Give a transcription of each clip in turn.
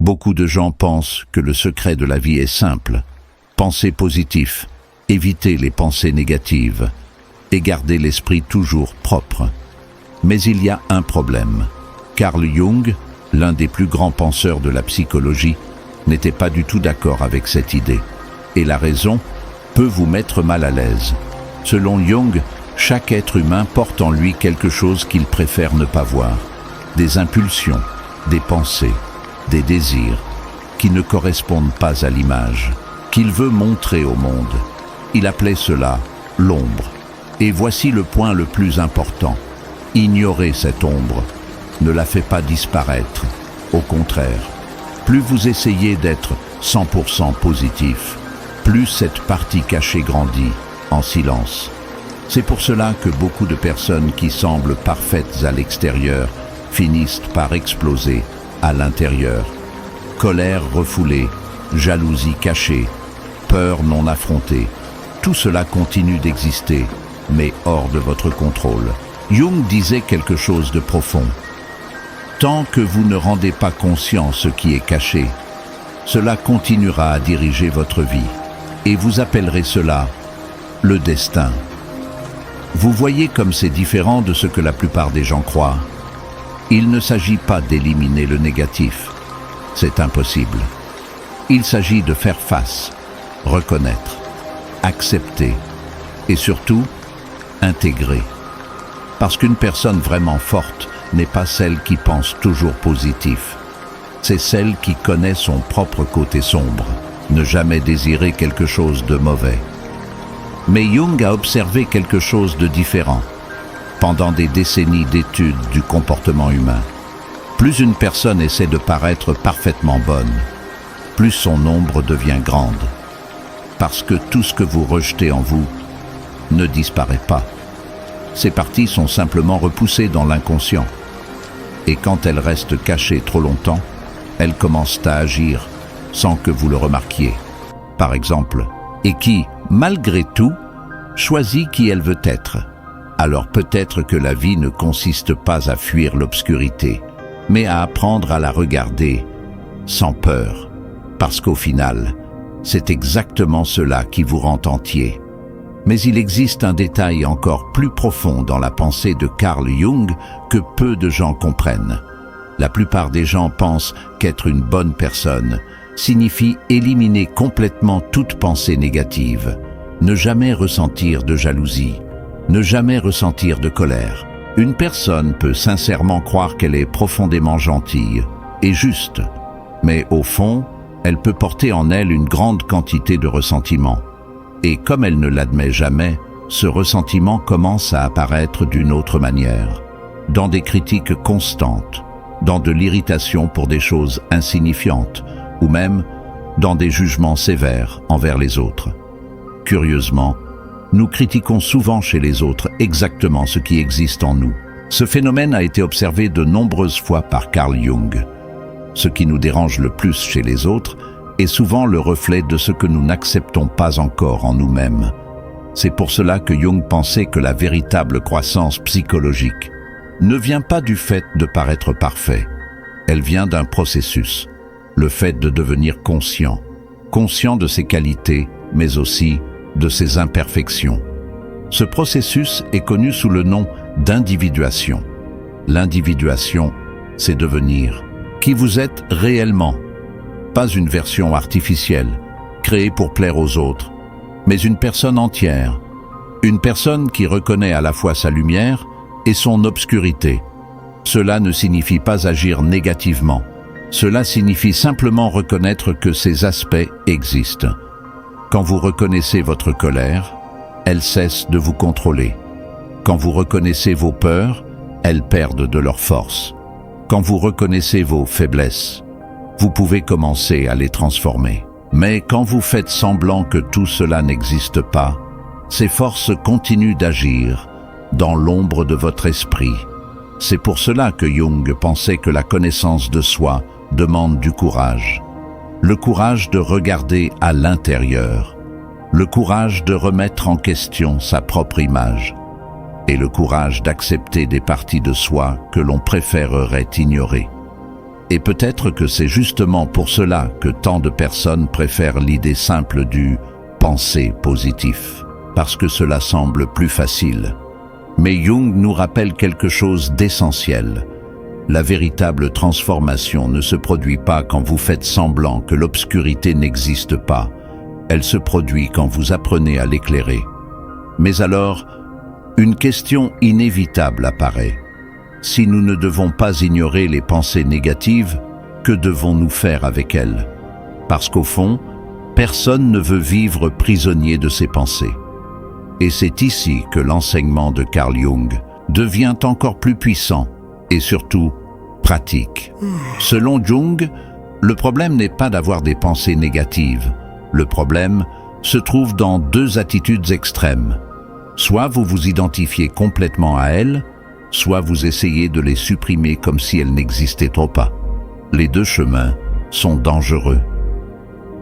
Beaucoup de gens pensent que le secret de la vie est simple. Pensez positif, évitez les pensées négatives et gardez l'esprit toujours propre. Mais il y a un problème. Carl Jung, l'un des plus grands penseurs de la psychologie, n'était pas du tout d'accord avec cette idée. Et la raison peut vous mettre mal à l'aise. Selon Jung, chaque être humain porte en lui quelque chose qu'il préfère ne pas voir. Des impulsions, des pensées, des désirs qui ne correspondent pas à l'image qu'il veut montrer au monde. Il appelait cela l'ombre. Et voici le point le plus important. Ignorez cette ombre ne la fait pas disparaître. Au contraire, plus vous essayez d'être 100% positif, plus cette partie cachée grandit en silence. C'est pour cela que beaucoup de personnes qui semblent parfaites à l'extérieur finissent par exploser à l'intérieur. Colère refoulée, jalousie cachée, peur non affrontée, tout cela continue d'exister, mais hors de votre contrôle. Jung disait quelque chose de profond. Tant que vous ne rendez pas conscient ce qui est caché, cela continuera à diriger votre vie, et vous appellerez cela le destin. Vous voyez comme c'est différent de ce que la plupart des gens croient. Il ne s'agit pas d'éliminer le négatif. C'est impossible. Il s'agit de faire face, reconnaître, accepter et surtout intégrer. Parce qu'une personne vraiment forte n'est pas celle qui pense toujours positif. C'est celle qui connaît son propre côté sombre, ne jamais désirer quelque chose de mauvais. Mais Jung a observé quelque chose de différent. Pendant des décennies d'études du comportement humain, plus une personne essaie de paraître parfaitement bonne, plus son ombre devient grande. Parce que tout ce que vous rejetez en vous ne disparaît pas. Ces parties sont simplement repoussées dans l'inconscient. Et quand elles restent cachées trop longtemps, elles commencent à agir sans que vous le remarquiez. Par exemple, et qui, malgré tout, choisit qui elle veut être. Alors peut-être que la vie ne consiste pas à fuir l'obscurité, mais à apprendre à la regarder sans peur. Parce qu'au final, c'est exactement cela qui vous rend entier. Mais il existe un détail encore plus profond dans la pensée de Carl Jung que peu de gens comprennent. La plupart des gens pensent qu'être une bonne personne signifie éliminer complètement toute pensée négative, ne jamais ressentir de jalousie, ne jamais ressentir de colère. Une personne peut sincèrement croire qu'elle est profondément gentille et juste, mais au fond, elle peut porter en elle une grande quantité de ressentiment. Et comme elle ne l'admet jamais, ce ressentiment commence à apparaître d'une autre manière, dans des critiques constantes, dans de l'irritation pour des choses insignifiantes, ou même dans des jugements sévères envers les autres. Curieusement, nous critiquons souvent chez les autres exactement ce qui existe en nous. Ce phénomène a été observé de nombreuses fois par Carl Jung. Ce qui nous dérange le plus chez les autres est souvent le reflet de ce que nous n'acceptons pas encore en nous-mêmes. C'est pour cela que Jung pensait que la véritable croissance psychologique ne vient pas du fait de paraître parfait. Elle vient d'un processus, le fait de devenir conscient, conscient de ses qualités, mais aussi de ses imperfections. Ce processus est connu sous le nom d'individuation. L'individuation, c'est devenir qui vous êtes réellement. Pas une version artificielle, créée pour plaire aux autres, mais une personne entière. Une personne qui reconnaît à la fois sa lumière et son obscurité. Cela ne signifie pas agir négativement. Cela signifie simplement reconnaître que ces aspects existent. Quand vous reconnaissez votre colère, elle cesse de vous contrôler. Quand vous reconnaissez vos peurs, elles perdent de leur force. Quand vous reconnaissez vos faiblesses, vous pouvez commencer à les transformer. Mais quand vous faites semblant que tout cela n'existe pas, ces forces continuent d'agir dans l'ombre de votre esprit. C'est pour cela que Jung pensait que la connaissance de soi demande du courage. Le courage de regarder à l'intérieur, le courage de remettre en question sa propre image, et le courage d'accepter des parties de soi que l'on préférerait ignorer. Et peut-être que c'est justement pour cela que tant de personnes préfèrent l'idée simple du « penser positif », parce que cela semble plus facile. Mais Jung nous rappelle quelque chose d'essentiel. La véritable transformation ne se produit pas quand vous faites semblant que l'obscurité n'existe pas. Elle se produit quand vous apprenez à l'éclairer. Mais alors, une question inévitable apparaît. Si nous ne devons pas ignorer les pensées négatives, que devons-nous faire avec elles? Parce qu'au fond, personne ne veut vivre prisonnier de ses pensées. Et c'est ici que l'enseignement de Carl Jung devient encore plus puissant et surtout pratique. Selon Jung, le problème n'est pas d'avoir des pensées négatives. Le problème se trouve dans deux attitudes extrêmes. Soit vous vous identifiez complètement à elles, soit vous essayez de les supprimer comme si elles n'existaient pas. Les deux chemins sont dangereux.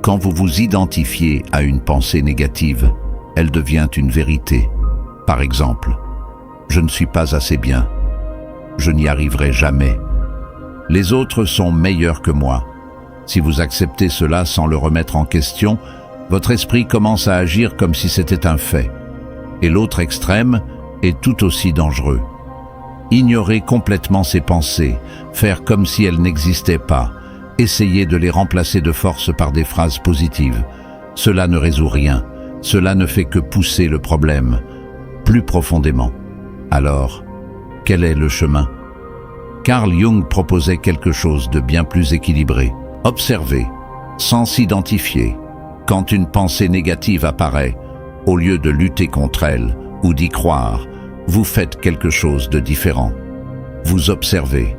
Quand vous vous identifiez à une pensée négative, elle devient une vérité. Par exemple, « Je ne suis pas assez bien. Je n'y arriverai jamais. Les autres sont meilleurs que moi. » Si vous acceptez cela sans le remettre en question, votre esprit commence à agir comme si c'était un fait. Et l'autre extrême est tout aussi dangereux. Ignorer complètement ces pensées, faire comme si elles n'existaient pas, essayer de les remplacer de force par des phrases positives. Cela ne résout rien. Cela ne fait que pousser le problème plus profondément. Alors, quel est le chemin? Carl Jung proposait quelque chose de bien plus équilibré. Observez, sans s'identifier. Quand une pensée négative apparaît, au lieu de lutter contre elle ou d'y croire, vous faites quelque chose de différent. Vous observez,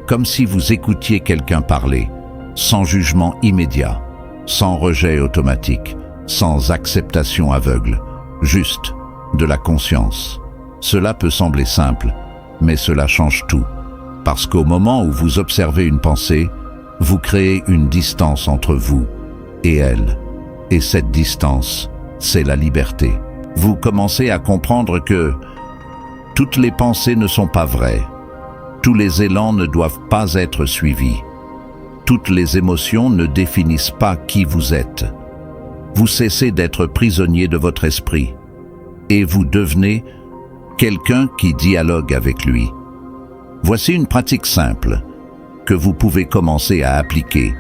comme si vous écoutiez quelqu'un parler, sans jugement immédiat, sans rejet automatique, sans acceptation aveugle, juste de la conscience. Cela peut sembler simple, mais cela change tout. Parce qu'au moment où vous observez une pensée, vous créez une distance entre vous et elle. Et cette distance, c'est la liberté. Vous commencez à comprendre que toutes les pensées ne sont pas vraies. Tous les élans ne doivent pas être suivis. Toutes les émotions ne définissent pas qui vous êtes. Vous cessez d'être prisonnier de votre esprit et vous devenez quelqu'un qui dialogue avec lui. Voici une pratique simple que vous pouvez commencer à appliquer.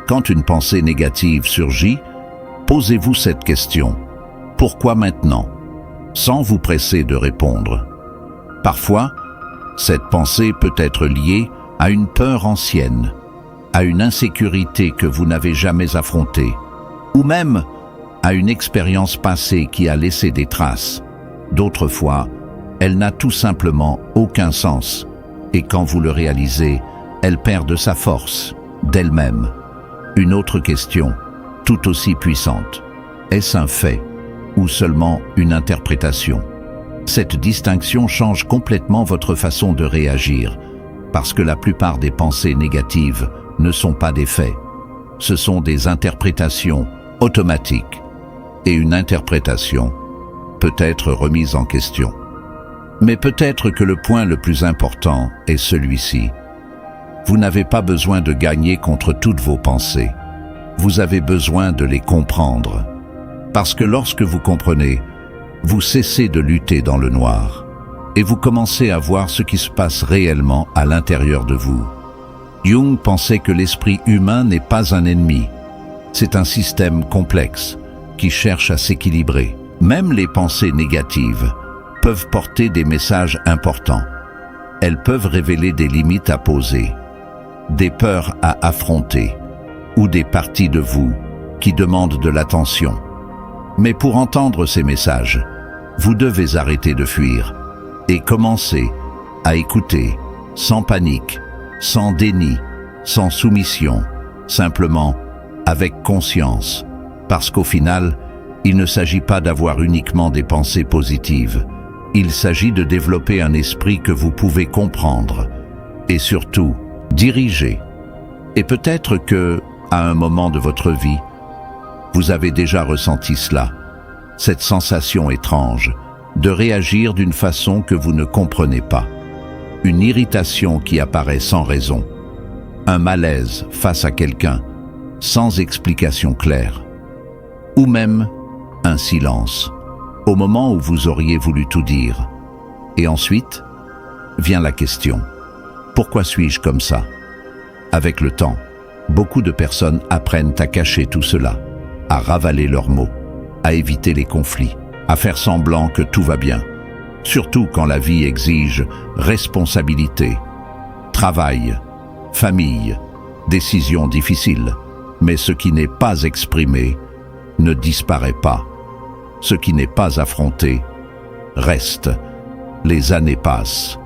Quand une pensée négative surgit, posez-vous cette question. Pourquoi maintenant? Sans vous presser de répondre. Parfois, cette pensée peut être liée à une peur ancienne, à une insécurité que vous n'avez jamais affrontée, ou même à une expérience passée qui a laissé des traces. D'autres fois, elle n'a tout simplement aucun sens, et quand vous le réalisez, elle perd de sa force, d'elle-même. Une autre question, tout aussi puissante. Est-ce un fait ou seulement une interprétation? Cette distinction change complètement votre façon de réagir, parce que la plupart des pensées négatives ne sont pas des faits. Ce sont des interprétations automatiques, et une interprétation peut être remise en question. Mais peut-être que le point le plus important est celui-ci. Vous n'avez pas besoin de gagner contre toutes vos pensées. Vous avez besoin de les comprendre. Parce que lorsque vous comprenez, vous cessez de lutter dans le noir et vous commencez à voir ce qui se passe réellement à l'intérieur de vous. Jung pensait que l'esprit humain n'est pas un ennemi. C'est un système complexe qui cherche à s'équilibrer. Même les pensées négatives peuvent porter des messages importants. Elles peuvent révéler des limites à poser, des peurs à affronter ou des parties de vous qui demandent de l'attention. Mais pour entendre ces messages, vous devez arrêter de fuir et commencer à écouter sans panique, sans déni, sans soumission, simplement avec conscience. Parce qu'au final, il ne s'agit pas d'avoir uniquement des pensées positives. Il s'agit de développer un esprit que vous pouvez comprendre et surtout diriger. Et peut-être que, à un moment de votre vie, vous avez déjà ressenti cela, cette sensation étrange de réagir d'une façon que vous ne comprenez pas, une irritation qui apparaît sans raison, un malaise face à quelqu'un, sans explication claire. Ou même un silence, au moment où vous auriez voulu tout dire. Et ensuite, vient la question. Pourquoi suis-je comme ça? Avec le temps, beaucoup de personnes apprennent à cacher tout cela, à ravaler leurs mots, à éviter les conflits, à faire semblant que tout va bien, surtout quand la vie exige responsabilité, travail, famille, décisions difficiles. Mais ce qui n'est pas exprimé ne disparaît pas. Ce qui n'est pas affronté reste. Les années passent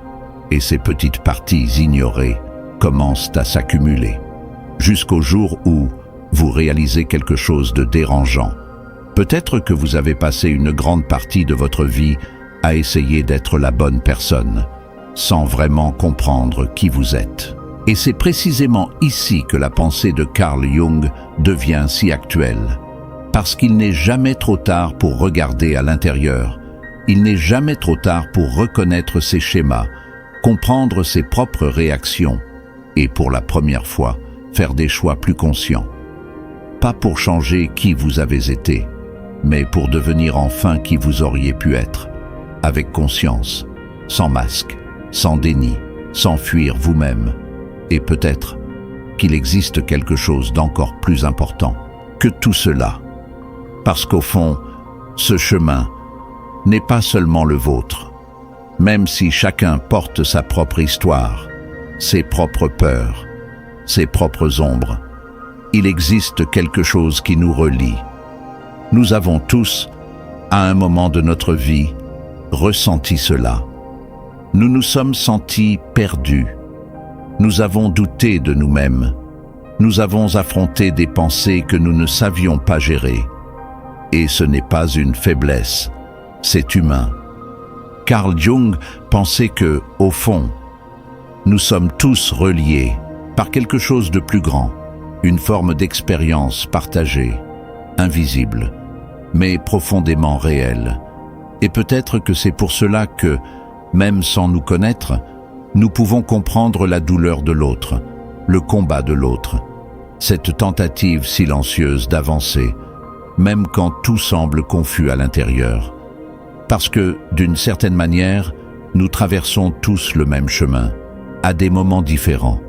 et ces petites parties ignorées commencent à s'accumuler, jusqu'au jour où vous réalisez quelque chose de dérangeant. Peut-être que vous avez passé une grande partie de votre vie à essayer d'être la bonne personne, sans vraiment comprendre qui vous êtes. Et c'est précisément ici que la pensée de Carl Jung devient si actuelle. Parce qu'il n'est jamais trop tard pour regarder à l'intérieur. Il n'est jamais trop tard pour reconnaître ses schémas, comprendre ses propres réactions et pour la première fois, faire des choix plus conscients. Pas pour changer qui vous avez été, mais pour devenir enfin qui vous auriez pu être, avec conscience, sans masque, sans déni, sans fuir vous-même. Et peut-être qu'il existe quelque chose d'encore plus important que tout cela. Parce qu'au fond, ce chemin n'est pas seulement le vôtre. Même si chacun porte sa propre histoire, ses propres peurs, ses propres ombres, il existe quelque chose qui nous relie. Nous avons tous, à un moment de notre vie, ressenti cela. Nous nous sommes sentis perdus. Nous avons douté de nous-mêmes. Nous avons affronté des pensées que nous ne savions pas gérer. Et ce n'est pas une faiblesse, c'est humain. Carl Jung pensait que, au fond, nous sommes tous reliés par quelque chose de plus grand, une forme d'expérience partagée, invisible, mais profondément réelle. Et peut-être que c'est pour cela que, même sans nous connaître, nous pouvons comprendre la douleur de l'autre, le combat de l'autre, cette tentative silencieuse d'avancer, même quand tout semble confus à l'intérieur. Parce que, d'une certaine manière, nous traversons tous le même chemin, à des moments différents,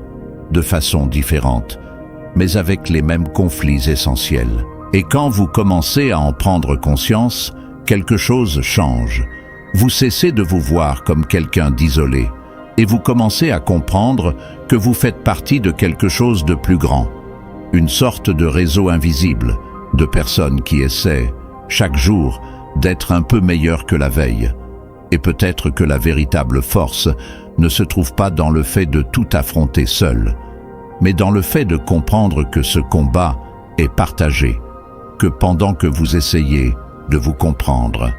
de façon différente, mais avec les mêmes conflits essentiels. Et quand vous commencez à en prendre conscience, quelque chose change. Vous cessez de vous voir comme quelqu'un d'isolé, et vous commencez à comprendre que vous faites partie de quelque chose de plus grand, une sorte de réseau invisible, de personnes qui essaient, chaque jour, d'être un peu meilleures que la veille. Et peut-être que la véritable force ne se trouve pas dans le fait de tout affronter seul, mais dans le fait de comprendre que ce combat est partagé, que pendant que vous essayez de vous comprendre,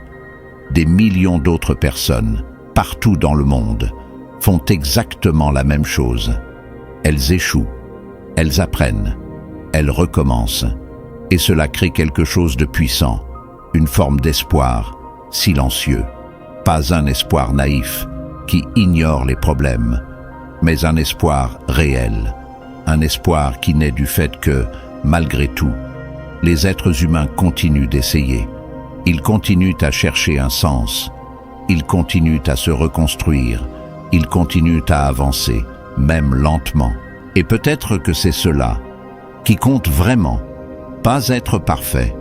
des millions d'autres personnes, partout dans le monde, font exactement la même chose. Elles échouent, elles apprennent, elles recommencent, et cela crée quelque chose de puissant, une forme d'espoir silencieux, pas un espoir naïf qui ignore les problèmes, mais un espoir réel, un espoir qui naît du fait que, malgré tout, les êtres humains continuent d'essayer, ils continuent à chercher un sens, ils continuent à se reconstruire, ils continuent à avancer, même lentement. Et peut-être que c'est cela qui compte vraiment, pas être parfait,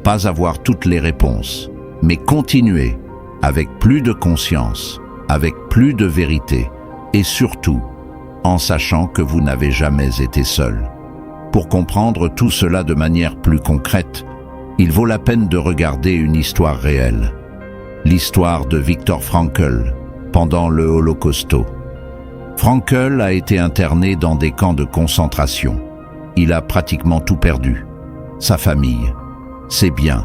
pas avoir toutes les réponses, mais continuer avec plus de conscience, avec plus de vérité, et surtout, en sachant que vous n'avez jamais été seul. Pour comprendre tout cela de manière plus concrète, il vaut la peine de regarder une histoire réelle, l'histoire de Viktor Frankl pendant le Holocausto. Frankl a été interné dans des camps de concentration. Il a pratiquement tout perdu, sa famille, ses biens,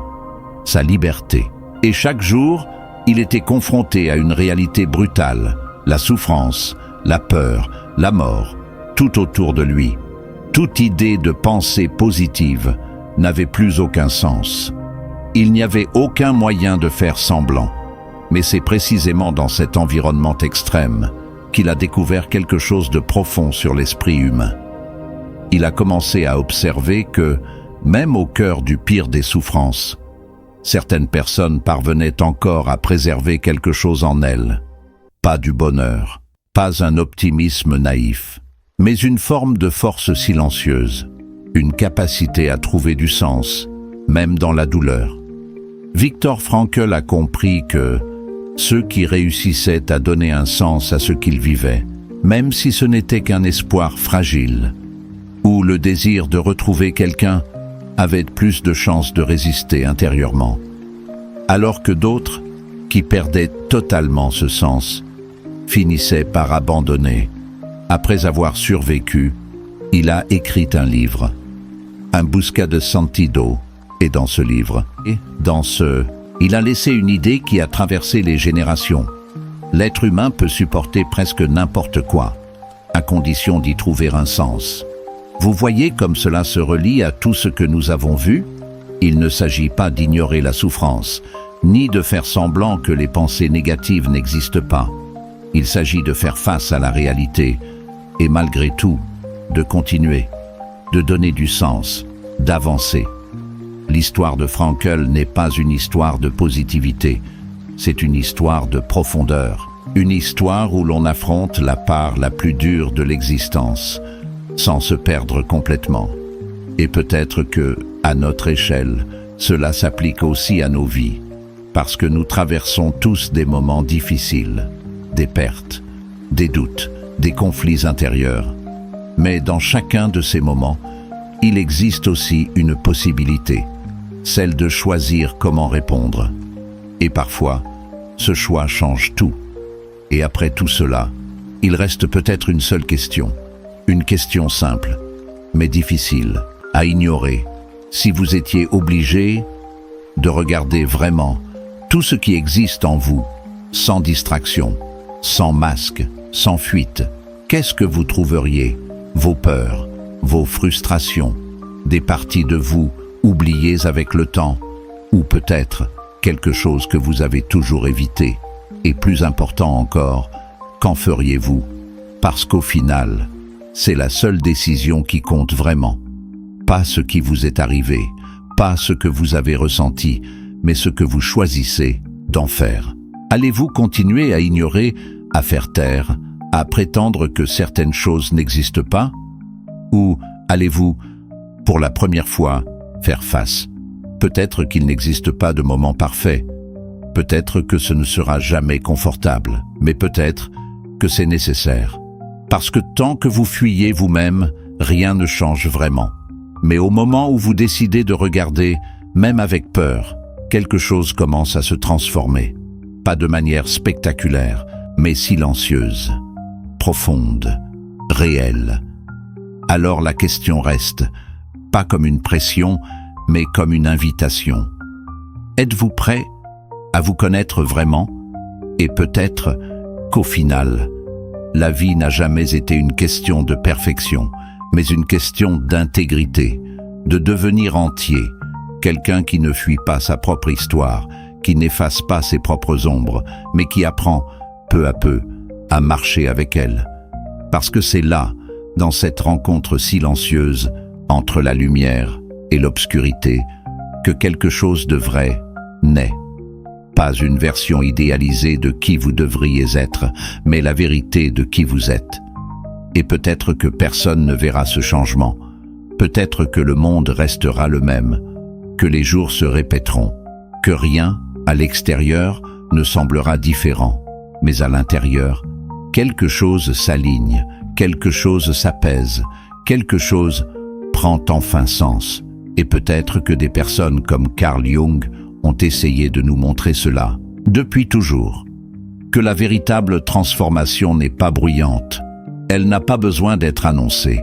sa liberté. Et chaque jour, il était confronté à une réalité brutale, la souffrance, la peur, la mort, tout autour de lui. Toute idée de pensée positive n'avait plus aucun sens. Il n'y avait aucun moyen de faire semblant. Mais c'est précisément dans cet environnement extrême qu'il a découvert quelque chose de profond sur l'esprit humain. il a commencé à observer que, même au cœur du pire des souffrances, certaines personnes parvenaient encore à préserver quelque chose en elles. Pas du bonheur, pas un optimisme naïf, mais une forme de force silencieuse, une capacité à trouver du sens, même dans la douleur. Viktor Frankl a compris que ceux qui réussissaient à donner un sens à ce qu'ils vivaient, même si ce n'était qu'un espoir fragile, ou le désir de retrouver quelqu'un, avaient plus de chances de résister intérieurement. Alors que d'autres, qui perdaient totalement ce sens, finissaient par abandonner. Après avoir survécu, il a écrit un livre, Un Busca de Sentido, et dans ce livre, il a laissé une idée qui a traversé les générations. L'être humain peut supporter presque n'importe quoi, à condition d'y trouver un sens. Vous voyez comme cela se relie à tout ce que nous avons vu? Il ne s'agit pas d'ignorer la souffrance, ni de faire semblant que les pensées négatives n'existent pas. Il s'agit de faire face à la réalité, et malgré tout, de continuer, de donner du sens, d'avancer. L'histoire de Frankl n'est pas une histoire de positivité, c'est une histoire de profondeur, une histoire où l'on affronte la part la plus dure de l'existence, sans se perdre complètement. Et peut-être que, à notre échelle, cela s'applique aussi à nos vies, parce que nous traversons tous des moments difficiles, des pertes, des doutes, des conflits intérieurs. Mais dans chacun de ces moments, il existe aussi une possibilité, celle de choisir comment répondre. Et parfois, ce choix change tout. Et après tout cela, il reste peut-être une seule question. Une question simple, mais difficile à ignorer. Si vous étiez obligé de regarder vraiment tout ce qui existe en vous, sans distraction, sans masque, sans fuite, qu'est-ce que vous trouveriez? Vos peurs, vos frustrations, des parties de vous oubliées avec le temps, ou peut-être quelque chose que vous avez toujours évité. Et plus important encore, qu'en feriez-vous? Parce qu'au final, c'est la seule décision qui compte vraiment. Pas ce qui vous est arrivé, pas ce que vous avez ressenti, mais ce que vous choisissez d'en faire. Allez-vous continuer à ignorer, à faire taire, à prétendre que certaines choses n'existent pas? Ou allez-vous, pour la première fois, faire face? Peut-être qu'il n'existe pas de moment parfait. Peut-être que ce ne sera jamais confortable, mais peut-être que c'est nécessaire. Parce que tant que vous fuyez vous-même, rien ne change vraiment. Mais au moment où vous décidez de regarder, même avec peur, quelque chose commence à se transformer. Pas de manière spectaculaire, mais silencieuse, profonde, réelle. Alors la question reste, pas comme une pression, mais comme une invitation. Êtes-vous prêt à vous connaître vraiment? Et peut-être qu'au final, la vie n'a jamais été une question de perfection, mais une question d'intégrité, de devenir entier, quelqu'un qui ne fuit pas sa propre histoire, qui n'efface pas ses propres ombres, mais qui apprend, peu à peu, à marcher avec elle. Parce que c'est là, dans cette rencontre silencieuse entre la lumière et l'obscurité, que quelque chose de vrai naît. Pas une version idéalisée de qui vous devriez être, mais la vérité de qui vous êtes. Et peut-être que personne ne verra ce changement. Peut-être que le monde restera le même, que les jours se répéteront, que rien, à l'extérieur, ne semblera différent. Mais à l'intérieur, quelque chose s'aligne, quelque chose s'apaise, quelque chose prend enfin sens. Et peut-être que des personnes comme Carl Jung ont essayé de nous montrer cela, depuis toujours. Que la véritable transformation n'est pas bruyante. Elle n'a pas besoin d'être annoncée.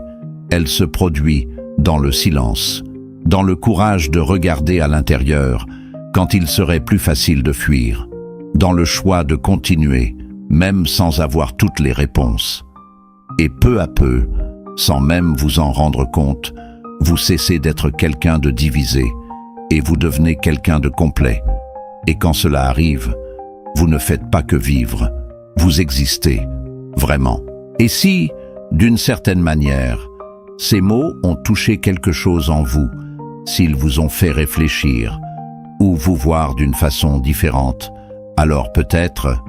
Elle se produit dans le silence, dans le courage de regarder à l'intérieur, quand il serait plus facile de fuir, dans le choix de continuer, même sans avoir toutes les réponses. Et peu à peu, sans même vous en rendre compte, vous cessez d'être quelqu'un de divisé, et vous devenez quelqu'un de complet. Et quand cela arrive, vous ne faites pas que vivre, vous existez, vraiment. Et si, d'une certaine manière, Ces mots ont touché quelque chose en vous, s'ils vous ont fait réfléchir, ou vous voir d'une façon différente, alors peut-être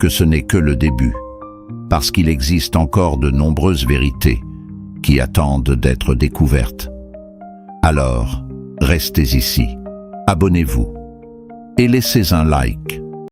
que ce n'est que le début, parce qu'il existe encore de nombreuses vérités qui attendent d'être découvertes. Alors, restez ici, abonnez-vous et laissez un like.